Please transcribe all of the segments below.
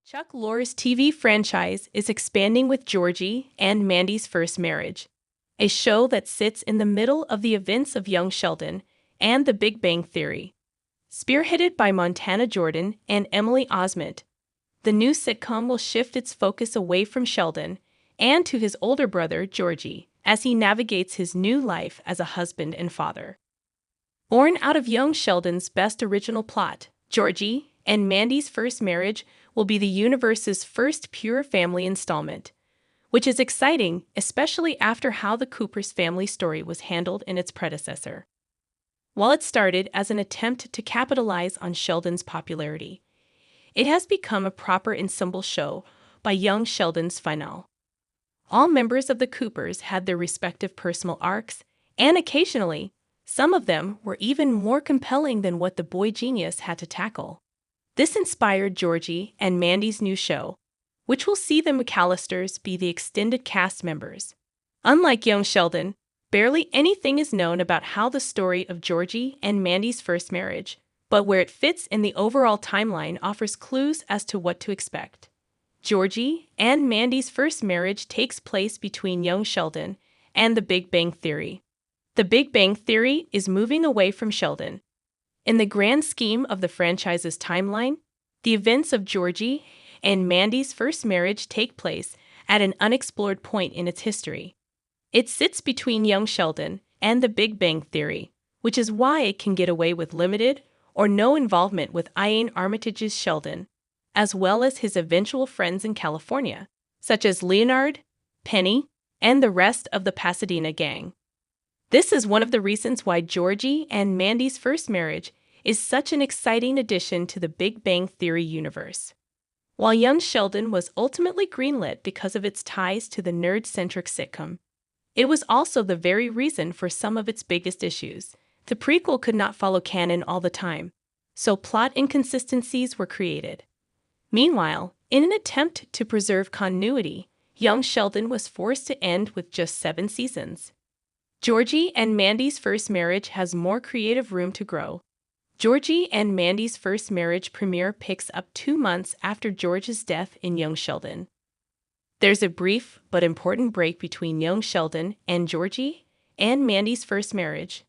Chuck Lorre's TV franchise is expanding with Georgie and Mandy's First Marriage, a show that sits in the middle of the events of young Sheldon and The Big Bang Theory. Spearheaded by Montana Jordan and Emily Osment, the new sitcom will shift its focus away from Sheldon and to his older brother, Georgie, as he navigates his new life as a husband and father. Born out of young Sheldon's best original plot, Georgie and Mandy's First Marriage will be the universe's first pure family installment, which is exciting, especially after how the Cooper's family story was handled in its predecessor. While it started as an attempt to capitalize on Sheldon's popularity, it has become a proper ensemble show by young Sheldon's finale. All members of the Coopers had their respective personal arcs, and occasionally, some of them were even more compelling than what the boy genius had to tackle. This inspired Georgie and Mandy's new show, which will see the McAllisters be the extended cast members. Unlike young Sheldon, barely anything is known about how the story of Georgie and Mandy's first marriage, but where it fits in the overall timeline offers clues as to what to expect. Georgie and Mandy's first marriage takes place between young Sheldon and The Big Bang Theory. The Big Bang Theory is moving away from Sheldon. In the grand scheme of the franchise's timeline, the events of Georgie and Mandy's first marriage take place at an unexplored point in its history. It sits between young Sheldon and The Big Bang Theory, which is why it can get away with limited or no involvement with Ian Armitage's Sheldon, as well as his eventual friends in California, such as Leonard, Penny, and the rest of the Pasadena gang. This is one of the reasons why Georgie and Mandy's first marriage is such an exciting addition to the Big Bang Theory universe. While young Sheldon was ultimately greenlit because of its ties to the nerd-centric sitcom, it was also the very reason for some of its biggest issues. The prequel could not follow canon all the time, so plot inconsistencies were created. Meanwhile, in an attempt to preserve continuity, young Sheldon was forced to end with just 7 seasons. Georgie and Mandy's first marriage has more creative room to grow. Georgie and Mandy's first marriage premiere picks up 2 months after George's death in young Sheldon. There's a brief but important break between young Sheldon and Georgie and Mandy's first marriage.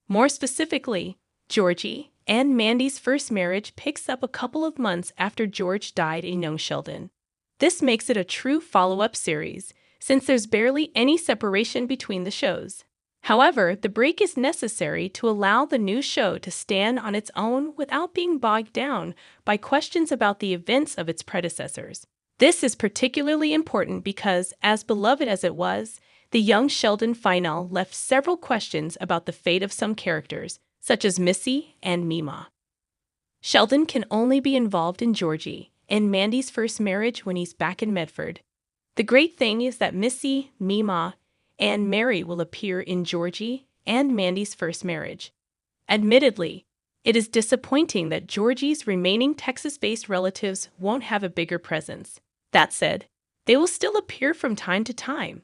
More specifically, Georgie and Mandy's first marriage picks up a couple of months after George died in young Sheldon. This makes it a true follow-up series, since there's barely any separation between the shows. However, the break is necessary to allow the new show to stand on its own without being bogged down by questions about the events of its predecessors. This is particularly important because, as beloved as it was, the young Sheldon finale left several questions about the fate of some characters, such as Missy and Mima. Sheldon can only be involved in Georgie and Mandy's first marriage when he's back in Medford. The great thing is that Missy, Mima, and Mary will appear in Georgie and Mandy's first marriage. Admittedly, it is disappointing that Georgie's remaining Texas-based relatives won't have a bigger presence. That said, they will still appear from time to time.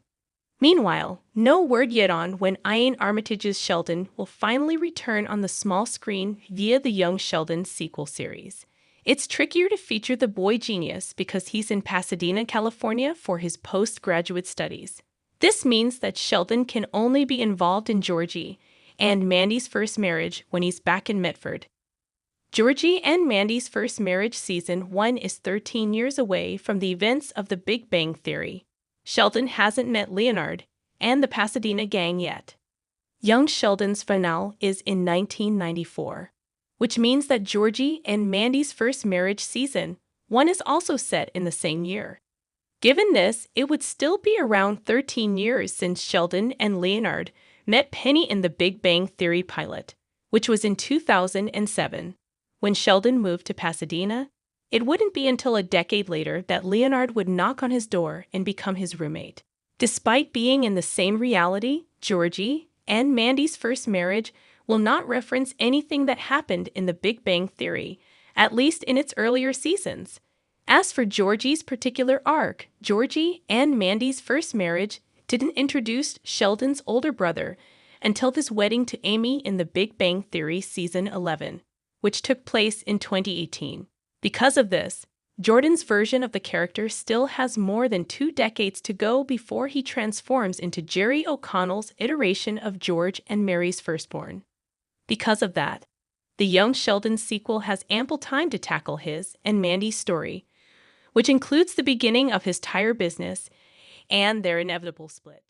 Meanwhile, no word yet on when Ian Armitage's Sheldon will finally return on the small screen via the Young Sheldon sequel series. It's trickier to feature the boy genius because he's in Pasadena, California for his postgraduate studies. This means that Sheldon can only be involved in Georgie and Mandy's first marriage when he's back in Medford. Georgie and Mandy's first marriage season 1 is 13 years away from the events of the Big Bang Theory. Sheldon hasn't met Leonard and the Pasadena gang yet. Young Sheldon's finale is in 1994, which means that Georgie and Mandy's first marriage season 1 is also set in the same year. Given this, it would still be around 13 years since Sheldon and Leonard met Penny in the Big Bang Theory pilot, which was in 2007. When Sheldon moved to Pasadena, it wouldn't be until a decade later that Leonard would knock on his door and become his roommate. Despite being in the same reality, Georgie and Mandy's first marriage will not reference anything that happened in the Big Bang Theory, at least in its earlier seasons. As for Georgie's particular arc, Georgie and Mandy's first marriage didn't introduce Sheldon's older brother until his wedding to Amy in the Big Bang Theory Season 11, which took place in 2018. Because of this, Jordan's version of the character still has more than 2 decades to go before he transforms into Jerry O'Connell's iteration of George and Mary's firstborn. Because of that, the Young Sheldon sequel has ample time to tackle his and Mandy's story, which includes the beginning of his tire business and their inevitable split.